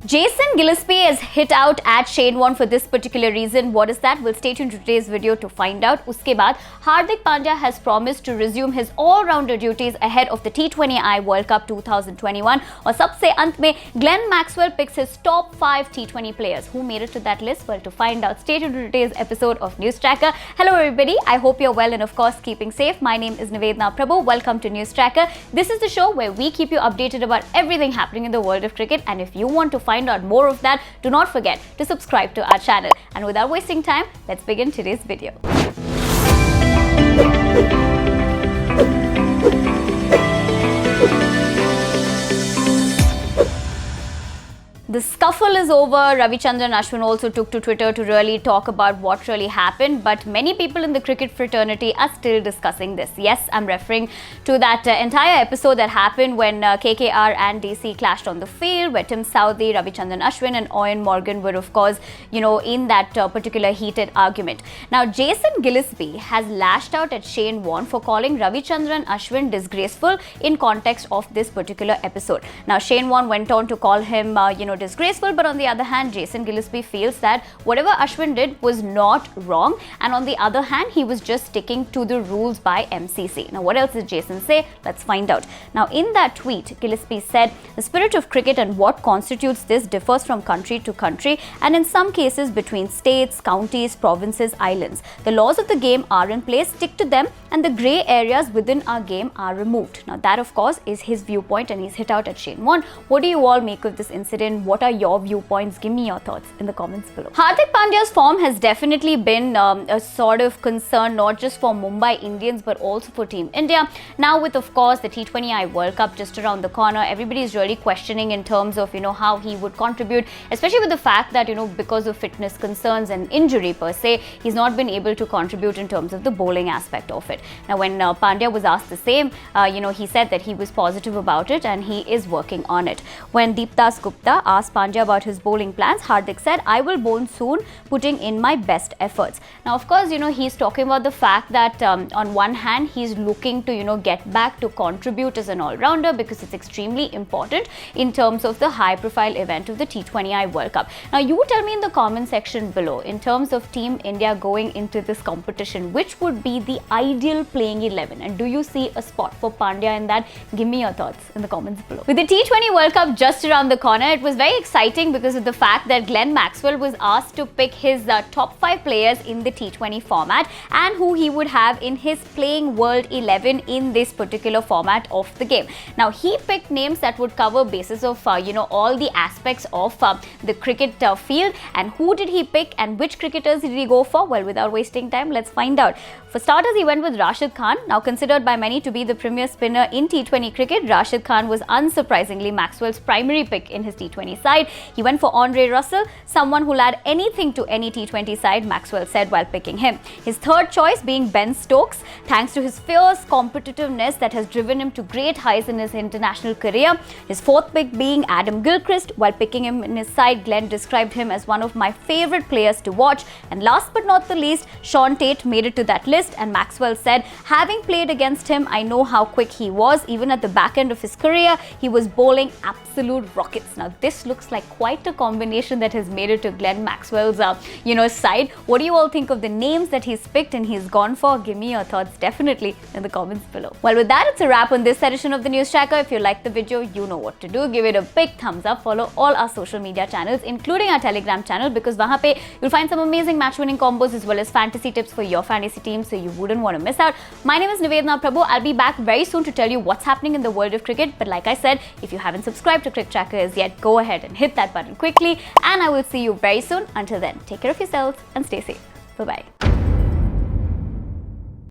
Jason Gillespie is hit out at Shane Warne for this particular reason. What is that? We'll stay tuned to today's video to find out. Uske baad, Hardik Pandya has promised to resume his all-rounder duties ahead of the T20I World Cup 2021. और सबसे अंत में Glenn Maxwell picks his top 5 T20 players. Who made it to that list? Well, to find out, stay tuned to today's episode of News Tracker. Hello everybody, I hope you're well and of course keeping safe. My name is Nivedna Prabhu. Welcome to News Tracker. This is the show where we keep you updated about everything happening in the world of cricket, and if you want to find out more of that, do not forget to subscribe to our channel. And without wasting time, let's begin today's video. The scuffle is over. Ravichandran Ashwin also took to Twitter to really talk about what really happened, but many people in the cricket fraternity are still discussing this. Yes, I'm referring to that entire episode that happened when KKR and DC clashed on the field, where Tim Southee, Ravichandran Ashwin and Eoin Morgan were, of course, in that particular heated argument. Now, Jason Gillespie has lashed out at Shane Warne for calling Ravichandran Ashwin disgraceful in context of this particular episode. Now, Shane Warne went on to call him, disgraceful, but on the other hand, Jason Gillespie feels that whatever Ashwin did was not wrong, and on the other hand, he was just sticking to the rules by MCC. Now, what else did Jason say? Let's find out. Now, in that tweet, Gillespie said, "The spirit of cricket and what constitutes this differs from country to country, and in some cases between states, counties, provinces, islands. The laws of the game are in place, stick to them, and the grey areas within our game are removed." Now, that of course is his viewpoint, and he's hit out at Shane Warne. What do you all make of this incident? What are your viewpoints? Give me your thoughts in the comments below. Hardik Pandya's form has definitely been a sort of concern, not just for Mumbai Indians, but also for Team India. Now with, of course, the T20I World Cup just around the corner, everybody is really questioning in terms of, how he would contribute, especially with the fact that, because of fitness concerns and injury per se, he's not been able to contribute in terms of the bowling aspect of it. Now, when Pandya was asked the same, he said that he was positive about it and he is working on it. When Deepdas Gupta asked Pandya about his bowling plans, Hardik said, "I will bowl soon, putting in my best efforts." Now, of course, he's talking about the fact that on one hand, he's looking to, get back to contribute as an all-rounder because it's extremely important in terms of the high-profile event of the T20I World Cup. Now, you tell me in the comment section below, in terms of Team India going into this competition, which would be the ideal playing 11? And do you see a spot for Pandya in that? Give me your thoughts in the comments below. With the T20 World Cup just around the corner, it was very exciting because of the fact that Glenn Maxwell was asked to pick his top 5 players in the T20 format and who he would have in his playing world 11 in this particular format of the game. Now, he picked names that would cover basis of all the aspects of the cricket field. And who did he pick and which cricketers did he go for? Well, without wasting time, let's find out. For starters, he went with Rashid Khan. Now, considered by many to be the premier spinner in T20 cricket, Rashid Khan was unsurprisingly Maxwell's primary pick in his T20 side. He went for Andre Russell, someone who'll add anything to any T20 side, Maxwell said while picking him. His third choice being Ben Stokes, thanks to his fierce competitiveness that has driven him to great heights in his international career. His fourth pick being Adam Gilchrist. While picking him in his side, Glenn described him as one of my favorite players to watch. And last but not the least, Sean Tate made it to that list, and Maxwell said, "Having played against him, I know how quick he was. Even at the back end of his career, he was bowling absolute rockets." Now, this looks like quite a combination that has made it to Glenn Maxwell's side. What do you all think of the names that he's picked and he's gone for? Give me your thoughts definitely in the comments below. Well, with that, it's a wrap on this edition of the News Tracker. If you liked the video, you know what to do. Give it a big thumbs up. Follow all our social media channels, including our Telegram channel, because wahan pe you'll find some amazing match-winning combos as well as fantasy tips for your fantasy team, so you wouldn't want to miss out. My name is Nivedna Prabhu. I'll be back very soon to tell you what's happening in the world of cricket. But like I said, if you haven't subscribed to Cricket Tracker as yet, go ahead and hit that button quickly, and I will see you very soon. Until then, take care of yourselves and stay safe. Bye-bye.